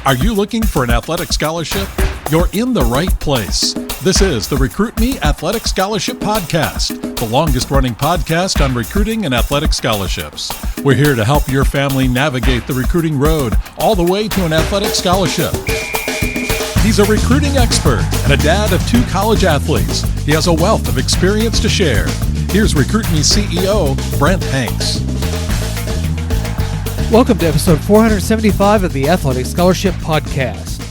Are you looking for an athletic scholarship? You're in the right place. This is the Recruit Me Athletic Scholarship Podcast, the longest-running podcast on recruiting and athletic scholarships. We're here to help your family navigate the recruiting road all the way to an athletic scholarship. He's a recruiting expert and a dad of 2 college athletes. He has a wealth of experience to share. Here's Recruit Me CEO, Brent Hanks. Welcome to episode 475 of the Athletic Scholarship Podcast.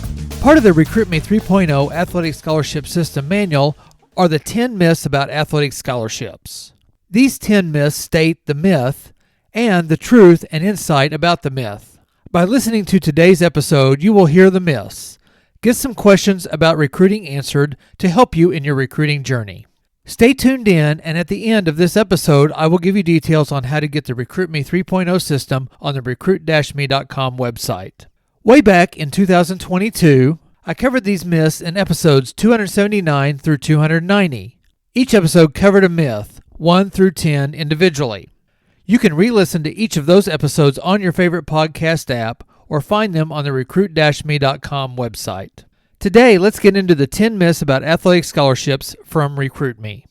Part of the Recruit Me 3.0 Athletic Scholarship System Manual are the 10 myths about athletic scholarships. These 10 myths state the myth and the truth and insight about the myth. By listening to today's episode, you will hear the myths, get some questions about recruiting answered to help you in your recruiting journey. Stay tuned in, and at the end of this episode, I will give you details on how to get the Recruit Me 3.0 system on the recruit-me.com website. Way back in 2022, I covered these myths in episodes 279 through 290. Each episode covered a myth, 1 through 10 individually. You can re-listen to each of those episodes on your favorite podcast app or find them on the recruit-me.com website. Today, let's get into the 10 myths about athletic scholarships from Recruit Me.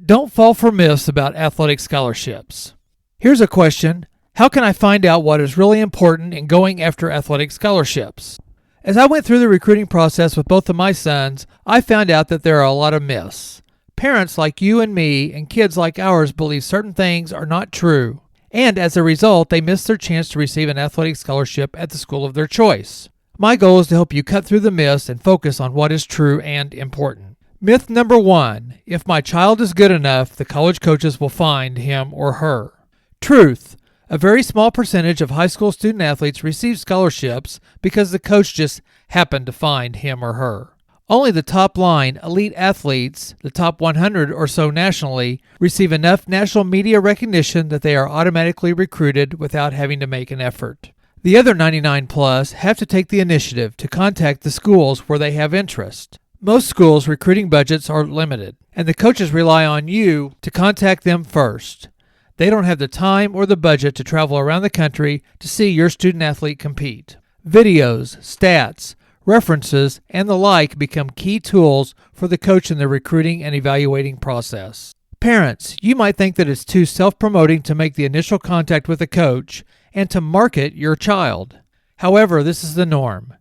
Don't fall for myths about athletic scholarships. Here's a question. How can I find out what is really important in going after athletic scholarships? As I went through the recruiting process with both of my sons, I found out that there are a lot of myths. Parents like you and me and kids like ours believe certain things are not true. And as a result, they miss their chance to receive an athletic scholarship at the school of their choice. My goal is to help you cut through the myths and focus on what is true and important. Myth number 1, if my child is good enough, the college coaches will find him or her. Truth, a very small percentage of high school student athletes receive scholarships because the coach just happened to find him or her. Only the top line elite athletes, the top 100 or so nationally, receive enough national media recognition that they are automatically recruited without having to make an effort. The other 99 plus have to take the initiative to contact the schools where they have interest. Most schools' recruiting budgets are limited, and the coaches rely on you to contact them first. They don't have the time or the budget to travel around the country to see your student athlete compete. Videos, stats, references, and the like become key tools for the coach in the recruiting and evaluating process. Parents, you might think that it's too self-promoting to make the initial contact with a coach and to market your child. However, this is the norm.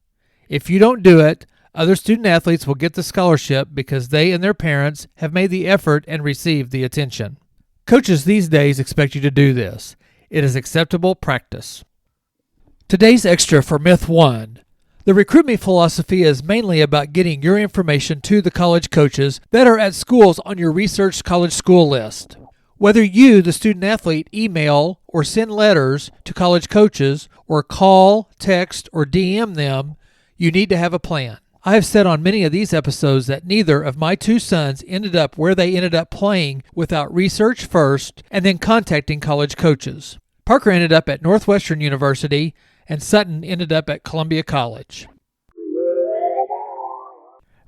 If you don't do it, other student athletes will get the scholarship because they and their parents have made the effort and received the attention. Coaches these days expect you to do this. It is acceptable practice. Today's extra for Myth 1. The Recruit Me philosophy is mainly about getting your information to the college coaches that are at schools on your researched college school list. Whether you, the student athlete, email or send letters to college coaches or call, text, or DM them, you need to have a plan. I have said on many of these episodes that neither of my 2 sons ended up where they ended up playing without research first and then contacting college coaches. Parker ended up at Northwestern University and Sutton ended up at Columbia College.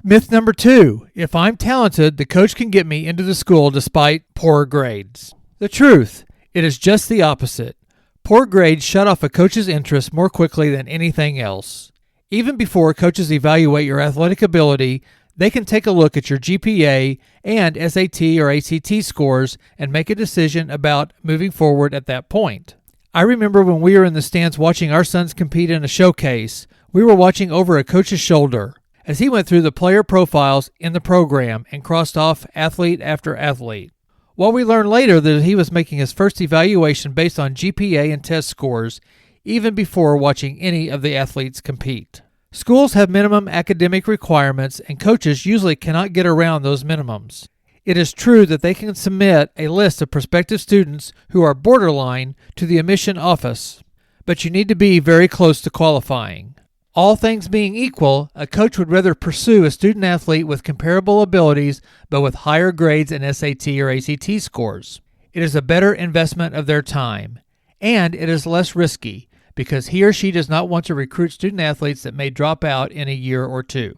Myth number 2, if I'm talented, the coach can get me into the school despite poor grades. The truth, it is just the opposite. Poor grades shut off a coach's interest more quickly than anything else. Even before coaches evaluate your athletic ability, they can take a look at your GPA and SAT or ACT scores and make a decision about moving forward at that point. I remember when we were in the stands watching our sons compete in a showcase, we were watching over a coach's shoulder as he went through the player profiles in the program and crossed off athlete after athlete. While we learned later that he was making his first evaluation based on GPA and test scores, even before watching any of the athletes compete. Schools have minimum academic requirements, and coaches usually cannot get around those minimums. It is true that they can submit a list of prospective students who are borderline to the admission office, but you need to be very close to qualifying. All things being equal, a coach would rather pursue a student athlete with comparable abilities but with higher grades in SAT or ACT scores. It is a better investment of their time, and it is less risky because he or she does not want to recruit student athletes that may drop out in a year or 2.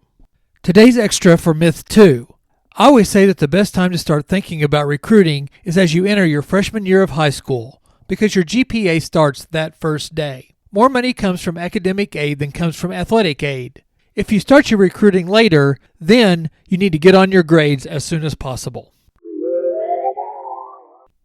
Today's extra for Myth 2. I always say that the best time to start thinking about recruiting is as you enter your freshman year of high school because your GPA starts that first day. More money comes from academic aid than comes from athletic aid. If you start your recruiting later, then you need to get on your grades as soon as possible.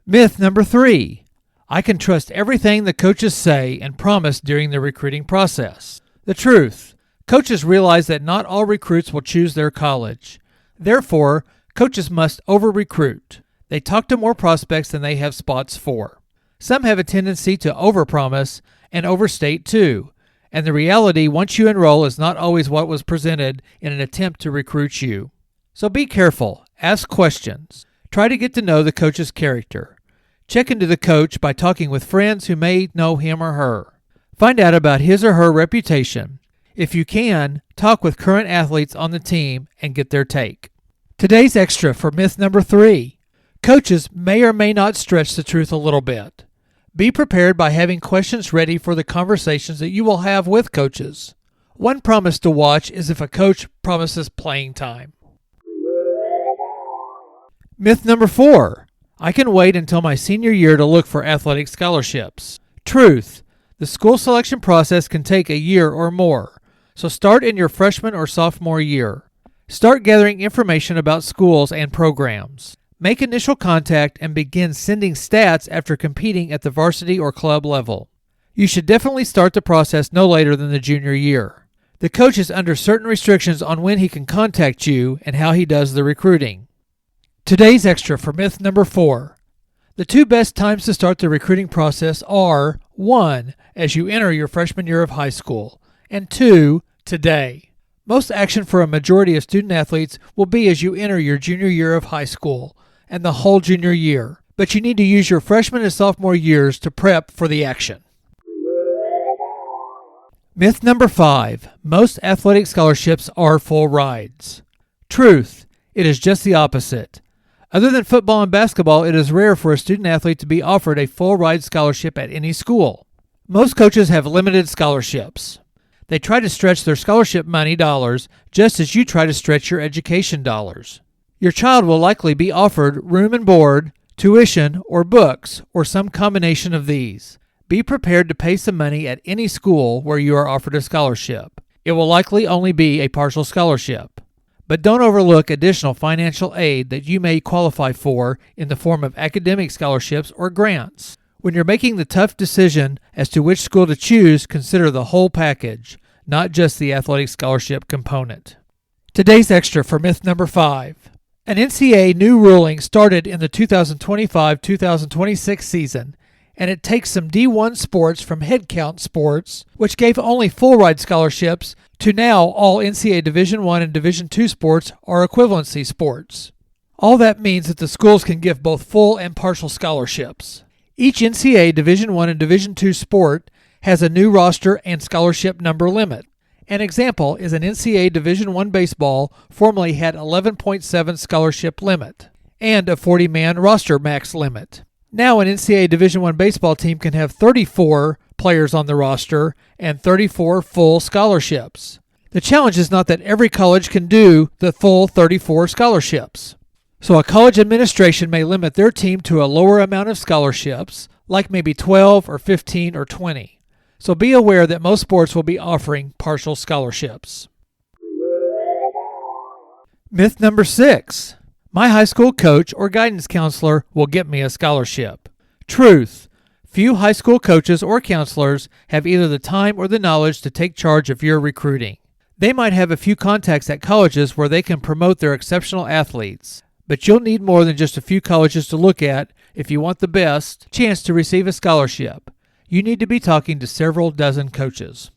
Myth number 3. I can trust everything the coaches say and promise during the recruiting process. The truth. Coaches realize that not all recruits will choose their college. Therefore, coaches must over-recruit. They talk to more prospects than they have spots for. Some have a tendency to overpromise and overstate too, and the reality once you enroll is not always what was presented in an attempt to recruit you. So be careful. Ask questions. Try to get to know the coach's character. Check into the coach by talking with friends who may know him or her. Find out about his or her reputation. If you can, talk with current athletes on the team and get their take. Today's extra for myth number 3. Coaches may or may not stretch the truth a little bit. Be prepared by having questions ready for the conversations that you will have with coaches. One promise to watch is if a coach promises playing time. Myth number 4. I can wait until my senior year to look for athletic scholarships. Truth. The school selection process can take a year or more, so start in your freshman or sophomore year. Start gathering information about schools and programs. Make initial contact and begin sending stats after competing at the varsity or club level. You should definitely start the process no later than the junior year. The coach is under certain restrictions on when he can contact you and how he does the recruiting. Today's extra for myth number 4. The 2 best times to start the recruiting process are 1. As you enter your freshman year of high school, and 2. Today. Most action for a majority of student athletes will be as you enter your junior year of high school and the whole junior year, but you need to use your freshman and sophomore years to prep for the action. Myth number 5. Most athletic scholarships are full rides. Truth. It is just the opposite. Other than football and basketball, it is rare for a student athlete to be offered a full ride scholarship at any school. Most coaches have limited scholarships. They try to stretch their scholarship money dollars just as you try to stretch your education dollars. Your child will likely be offered room and board, tuition, or books, or some combination of these. Be prepared to pay some money at any school where you are offered a scholarship. It will likely only be a partial scholarship. But don't overlook additional financial aid that you may qualify for in the form of academic scholarships or grants. When you're making the tough decision as to which school to choose, consider the whole package, not just the athletic scholarship component. Today's extra for myth number 5. An NCAA new ruling started in the 2025-2026 season, and it takes some D1 sports from headcount sports, which gave only full ride scholarships, to now all NCAA Division I and Division II sports are equivalency sports. All that means that the schools can give both full and partial scholarships. Each NCAA Division I and Division II sport has a new roster and scholarship number limit. An example is an NCAA Division I baseball formerly had 11.7 scholarship limit and a 40-man roster max limit. Now an NCAA Division I baseball team can have 34 players on the roster and 34 full scholarships. The challenge is not that every college can do the full 34 scholarships. So a college administration may limit their team to a lower amount of scholarships, like maybe 12 or 15 or 20. So be aware that most sports will be offering partial scholarships. Myth number 6. My high school coach or guidance counselor will get me a scholarship. Truth. Few high school coaches or counselors have either the time or the knowledge to take charge of your recruiting. They might have a few contacts at colleges where they can promote their exceptional athletes. But you'll need more than just a few colleges to look at if you want the best chance to receive a scholarship. You need to be talking to several dozen coaches.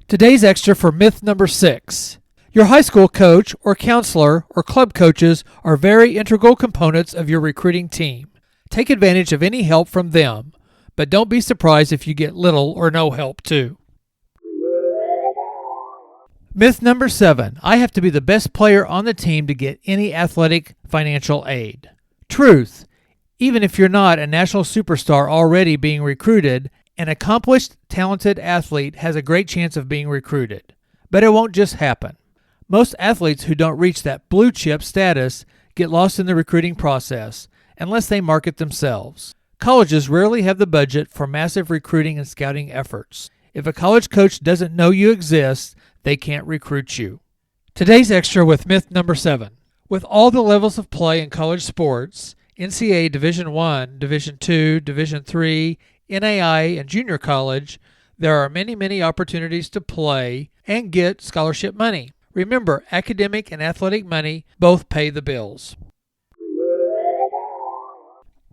Today's extra for myth number 6. Your high school coach or counselor or club coaches are very integral components of your recruiting team. Take advantage of any help from them, but don't be surprised if you get little or no help too. Myth number 7. I have to be the best player on the team to get any athletic financial aid. Truth. Even if you're not a national superstar already being recruited, an accomplished, talented athlete has a great chance of being recruited. But it won't just happen. Most athletes who don't reach that blue chip status get lost in the recruiting process unless they market themselves. Colleges rarely have the budget for massive recruiting and scouting efforts. If a college coach doesn't know you exist, they can't recruit you. Today's extra with myth number 7. With all the levels of play in college sports, NCAA Division I, Division II, Division III, NAI, and junior college, there are many opportunities to play and get scholarship money. Remember, academic and athletic money both pay the bills.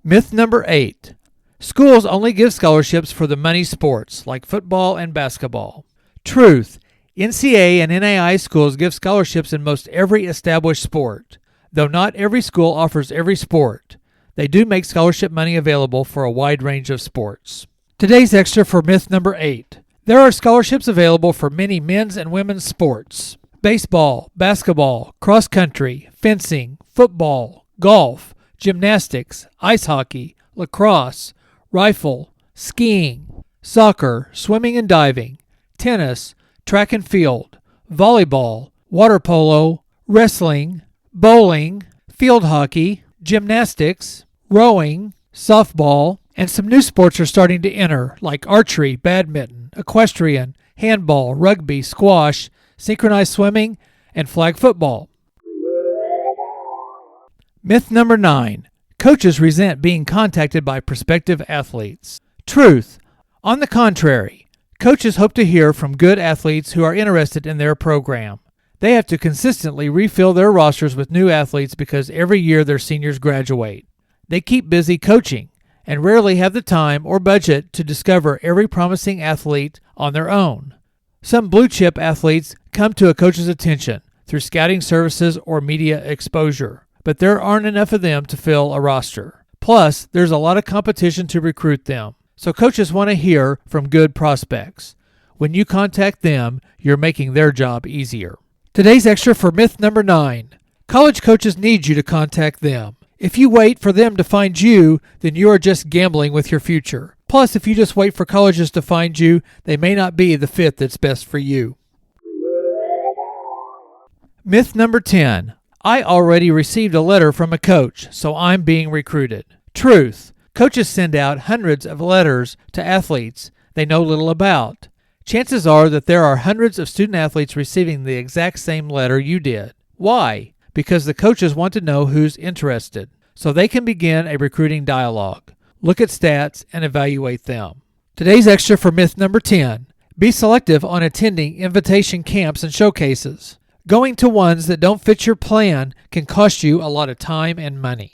Myth number 8. Schools only give scholarships for the money sports, like football and basketball. Truth. NCAA and NAI schools give scholarships in most every established sport. Though not every school offers every sport, they do make scholarship money available for a wide range of sports. Today's extra for myth number 8. There are scholarships available for many men's and women's sports. Baseball, basketball, cross country, fencing, football, golf, gymnastics, ice hockey, lacrosse, rifle, skiing, soccer, swimming and diving, tennis, track and field, volleyball, water polo, wrestling, bowling, field hockey, gymnastics, rowing, softball, and some new sports are starting to enter, like archery, badminton, equestrian, handball, rugby, squash, synchronized swimming, and flag football. Myth number 9. Coaches resent being contacted by prospective athletes. Truth. On the contrary, coaches hope to hear from good athletes who are interested in their program. They have to consistently refill their rosters with new athletes because every year their seniors graduate. They keep busy coaching and rarely have the time or budget to discover every promising athlete on their own. Some blue-chip athletes come to a coach's attention through scouting services or media exposure, but there aren't enough of them to fill a roster. Plus, there's a lot of competition to recruit them, so coaches want to hear from good prospects. When you contact them, you're making their job easier. Today's extra for myth number 9. College coaches need you to contact them. If you wait for them to find you, then you are just gambling with your future. Plus, if you just wait for colleges to find you, they may not be the fit that's best for you. Myth number 10. I already received a letter from a coach, so I'm being recruited. Truth. Coaches send out hundreds of letters to athletes they know little about. Chances are that there are hundreds of student athletes receiving the exact same letter you did. Why? Because the coaches want to know who's interested, so they can begin a recruiting dialogue. Look at stats and evaluate them. Today's extra for myth number 10. Be selective on attending invitation camps and showcases. Going to ones that don't fit your plan can cost you a lot of time and money.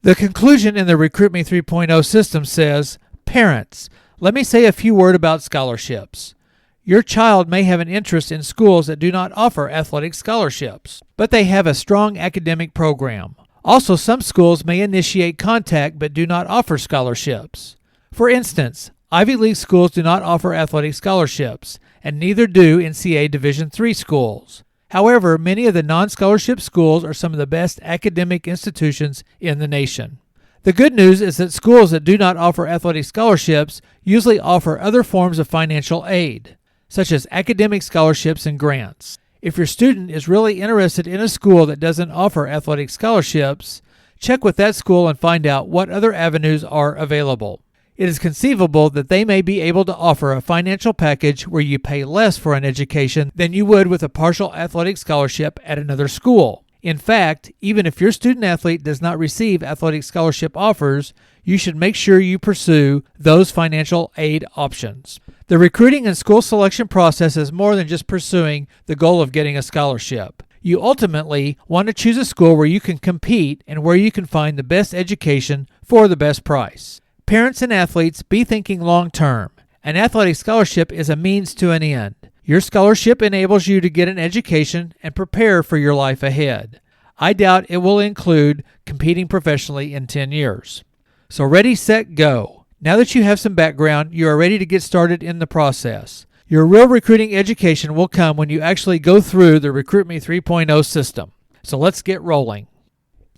The conclusion in the Recruit Me 3.0 system says, Parents, let me say a few words about scholarships. Your child may have an interest in schools that do not offer athletic scholarships, but they have a strong academic program. Also, some schools may initiate contact but do not offer scholarships. For instance, Ivy League schools do not offer athletic scholarships, and neither do NCAA Division III schools. However, many of the non-scholarship schools are some of the best academic institutions in the nation. The good news is that schools that do not offer athletic scholarships usually offer other forms of financial aid, such as academic scholarships and grants. If your student is really interested in a school that doesn't offer athletic scholarships, check with that school and find out what other avenues are available. It is conceivable that they may be able to offer a financial package where you pay less for an education than you would with a partial athletic scholarship at another school. In fact, even if your student athlete does not receive athletic scholarship offers, you should make sure you pursue those financial aid options. The recruiting and school selection process is more than just pursuing the goal of getting a scholarship. You ultimately want to choose a school where you can compete and where you can find the best education for the best price. Parents and athletes, be thinking long term. An athletic scholarship is a means to an end. Your scholarship enables you to get an education and prepare for your life ahead. I doubt it will include competing professionally in 10 years. So ready, set, go. Now that you have some background, you are ready to get started in the process. Your real recruiting education will come when you actually go through the Recruit Me 3.0 system. So let's get rolling.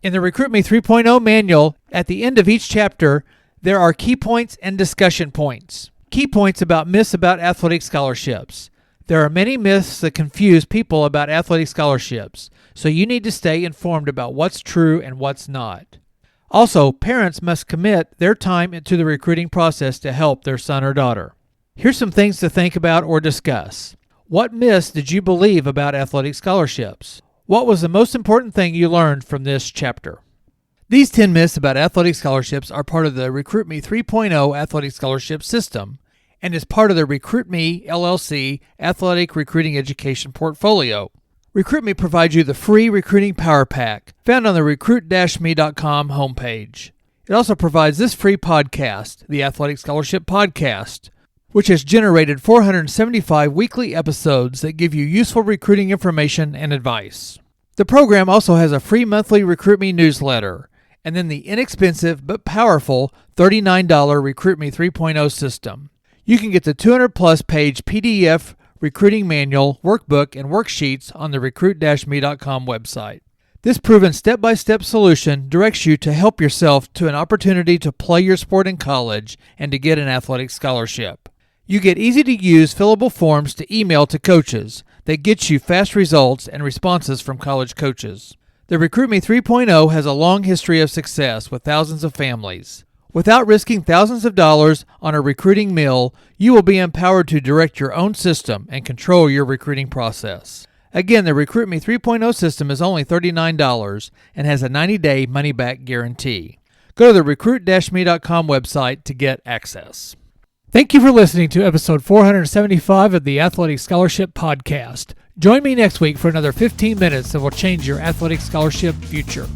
In the Recruit Me 3.0 manual, at the end of each chapter, there are key points and discussion points. Key points about myths about athletic scholarships. There are many myths that confuse people about athletic scholarships, so you need to stay informed about what's true and what's not. Also, parents must commit their time to the recruiting process to help their son or daughter. Here's some things to think about or discuss. What myths did you believe about athletic scholarships? What was the most important thing you learned from this chapter? These 10 myths about athletic scholarships are part of the Recruit Me 3.0 athletic scholarship system and is part of the Recruit Me LLC athletic recruiting education portfolio. Recruit Me provides you the free recruiting power pack found on the recruit-me.com homepage. It also provides this free podcast, the Athletic Scholarship Podcast, which has generated 475 weekly episodes that give you useful recruiting information and advice. The program also has a free monthly Recruit Me newsletter, and then the inexpensive but powerful $39 Recruit Me 3.0 system. You can get the 200-plus page PDF recruiting manual, workbook, and worksheets on the recruit-me.com website. This proven step-by-step solution directs you to help yourself to an opportunity to play your sport in college and to get an athletic scholarship. You get easy-to-use fillable forms to email to coaches that get you fast results and responses from college coaches. The Recruit Me 3.0 has a long history of success with thousands of families. Without risking thousands of dollars on a recruiting mill, you will be empowered to direct your own system and control your recruiting process. Again, the Recruit Me 3.0 system is only $39 and has a 90-day money-back guarantee. Go to the recruit-me.com website to get access. Thank you for listening to episode 475 of the Athletic Scholarship Podcast. Join me next week for another 15 minutes that will change your athletic scholarship future.